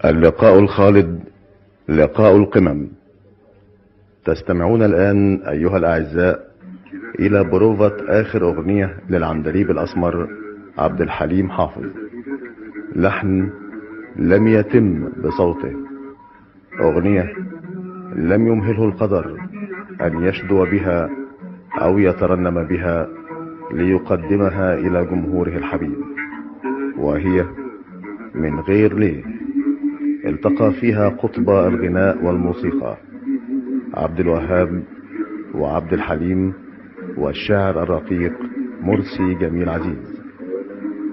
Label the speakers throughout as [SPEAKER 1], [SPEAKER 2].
[SPEAKER 1] اللقاء الخالد، لقاء القمم. تستمعون الآن أيها الأعزاء إلى بروفة آخر أغنية للعندليب الأسمر عبد الحليم حافظ، لحن لم يتم بصوته، أغنية لم يمهله القدر أن يشدو بها أو يترنم بها ليقدمها إلى جمهوره الحبيب، وهي من غير ليه. التقى فيها قطب الغناء والموسيقى عبد الوهاب وعبد الحليم والشاعر الرقيق مرسي جميل عزيز.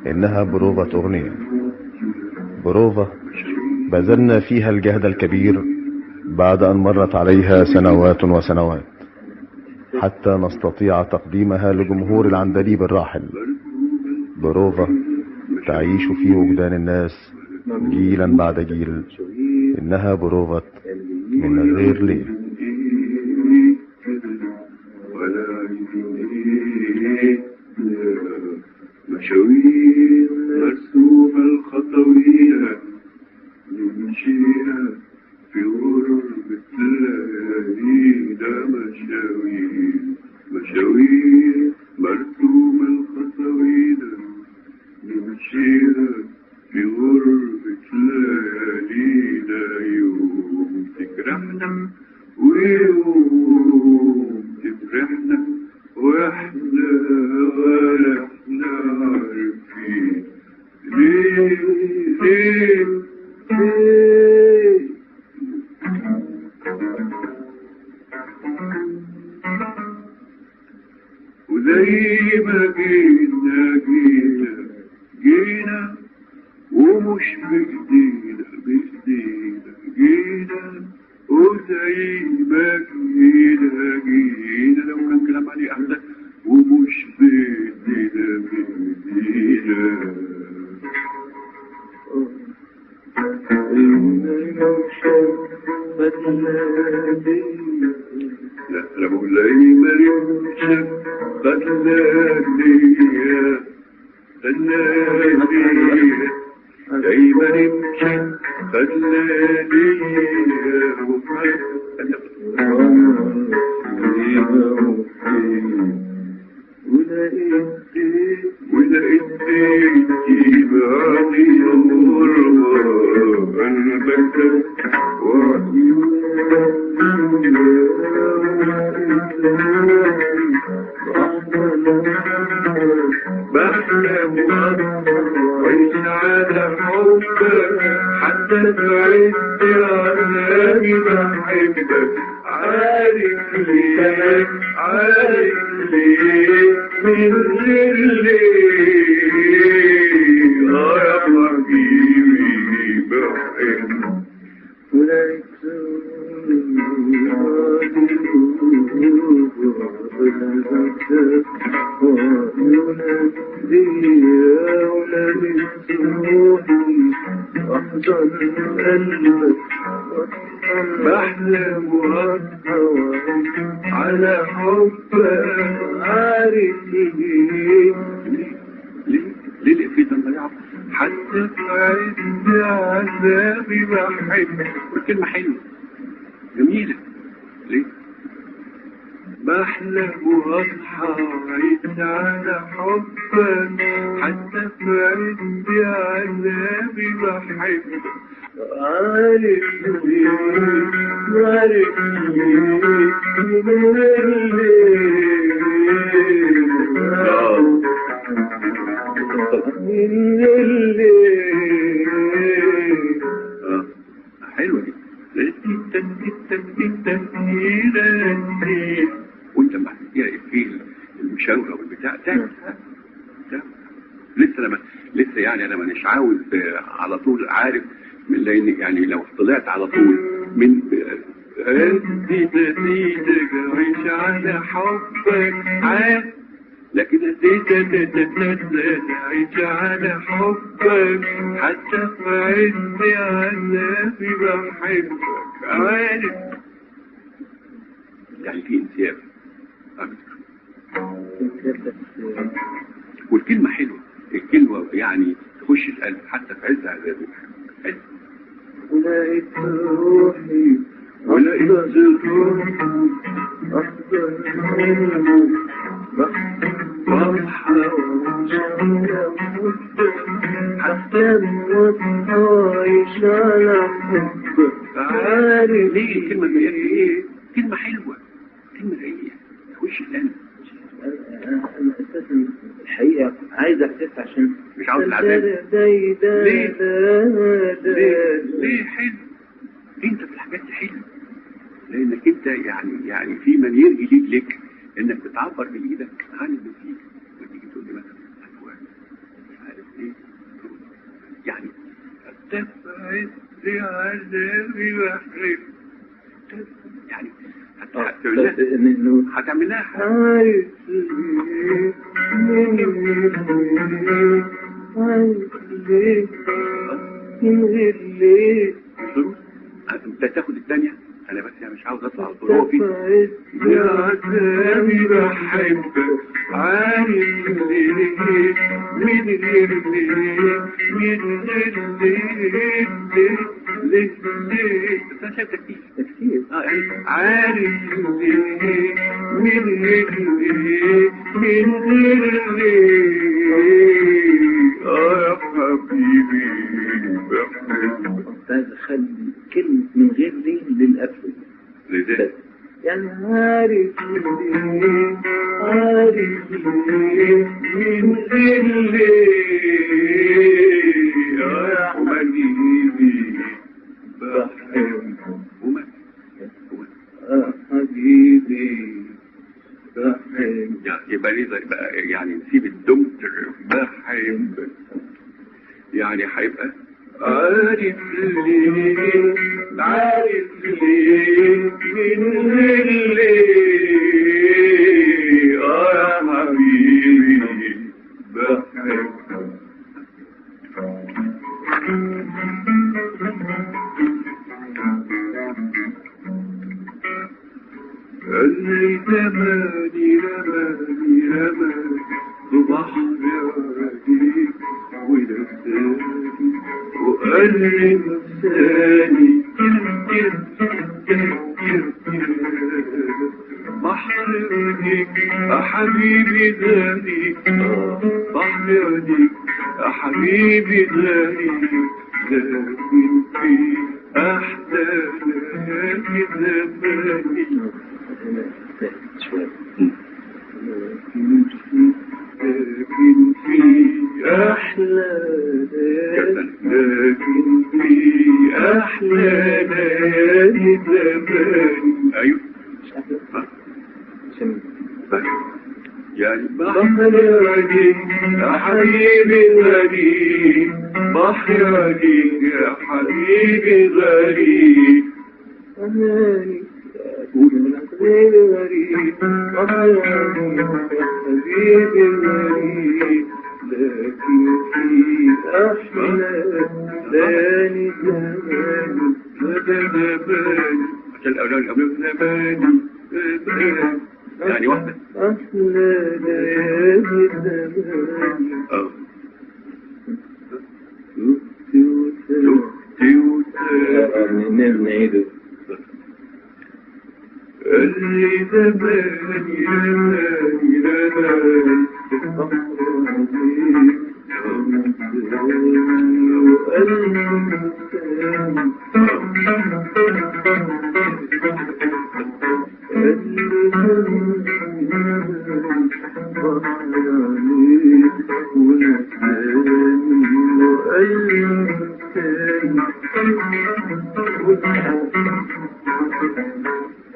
[SPEAKER 1] إنها بروفة أغنية، بروفة بذلنا فيها الجهد الكبير بعد أن مرت عليها سنوات وسنوات حتى نستطيع تقديمها لجمهور العندليب الراحل. بروفة تعيش في وجدان الناس جيلا بعد جيل. إنها بروفة من غير ليه.
[SPEAKER 2] مشاوير مرسومة الخطوية نمشيها في غربة الليالي. مشاوير مرسومة الخطوية نمشيها في غربة الليالي. يوم تجرحنا ويوم تفرحنا واحنا ولا احنا عارفين ليه ليه ليه. وزي ما جينا ومش بإيدينا جينا وزي ما جينا لو كان كلام عليه أحلى ومش بإيدينا لا أنا بقول لي مريم خلاني دايما يمشي خلاني ولقيت بيتي بعدي الغربة المكتب بحلم وعيش على حبك حتى تعد عذابي بحبك. عارف ليه من غير ليه يا حبيبي بحبك. بحلم وأسهر على حبك. عارف ليه في ضياع حتى تعد عذابي بحبك. والكلمة حلوة جميلة ليه؟ بحلم واصحى وعيد على حبك حتى في عز عذابي بحبك. عارف ليه حلوة دي. وانت ما في المشاورة والبتاع ده لسه يعني انا مش عاوز على طول عارف من لان يعني لو طلعت على طول من نسيتك عيش على حبك لكن نسيتك عيش على حبك حتى في عز عذابي بحبك. عارف يعني في انسياب اكتر. والكلمة حلوة، الكلمة يعني تخش القلب حتى في عز عذابي. حلو
[SPEAKER 3] ولقيت روحي
[SPEAKER 2] ولقيت روحي
[SPEAKER 3] أفضل منه بصحى حتى بموت عايش على حبك عارف
[SPEAKER 2] ليه الكلمة دي ايه؟ كلمة حلوة، كلمة غنية، وش الآن؟
[SPEAKER 3] أنا أساسا الحقيقة عايز أحسس عشان
[SPEAKER 2] مش عاوز العذاب. ليه؟ ليه حلو؟ انت في الحاجات دي حلو، لانك انت يعني في من يرجي ليك لك انك بتعبر بايدك عن اللي فيك، وتيجي تقول لي مثلا اكوان مش عارف ايه، يعني تبعد عذابي واحلف، يعني هتعملها
[SPEAKER 3] عايز ليه من غير ليه
[SPEAKER 2] انت تاخد الثانية. انا بس يعني مش عاوز اطلع ظروفي
[SPEAKER 3] يا عذابي بحبك عارف ليه من غير ليه من غير ليه
[SPEAKER 2] بس انا شايف تكتير
[SPEAKER 3] يعني عارف ليه من غير ليه من غير ليه
[SPEAKER 2] يا حبيبي بحبك.
[SPEAKER 3] عايز اخلي كلمة من غير ليه للقفل
[SPEAKER 2] لذلك
[SPEAKER 3] يعني عارف ليه عارف ليه من غير ليه
[SPEAKER 2] يا حبيبي
[SPEAKER 3] بحبك
[SPEAKER 2] وما
[SPEAKER 3] حبيبي بحبك
[SPEAKER 2] يبقى ليه بقى يعني نسيب الدمتر بحبك، يعني هيبقى
[SPEAKER 3] عارف ليه عارف ليه من غير ليه
[SPEAKER 2] يا حبيبي
[SPEAKER 3] بحبك
[SPEAKER 2] اللي رماني ببحر عديك ونساني وقال نساني بحر عديك يا حبيبي غالي، بحر عديك يا حبيبي غالي، لكن في أحزانك زماني لكن في
[SPEAKER 3] أحلى
[SPEAKER 2] لكن في أحلى ليالي زماني. أيوه يعني بحر عديك يا حبيبي غالي، بحر عديك يا حبيبي غالي،
[SPEAKER 3] أماني حبيبي غريب بحر عديك يا حبيبي غريب، لكن في أحلى ليالي زماني
[SPEAKER 2] زماني عشان الأولاد زماني يعني واحدة
[SPEAKER 3] أحلى ليالي زماني نعيده
[SPEAKER 2] اللي زماني زماني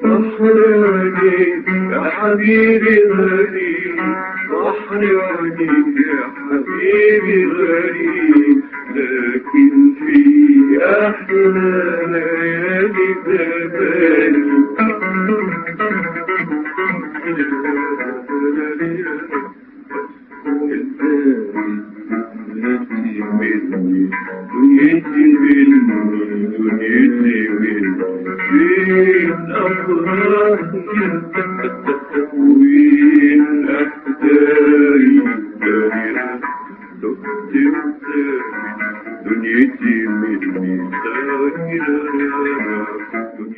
[SPEAKER 2] بحر عديك يا حبيبي غريب، بحر عديك يا حبيبي غريب، لكن في أحلى ليالي زماني دنيتي مني دنيتي مني فين أفراحي وين أحزاني دنيتي مني دنيا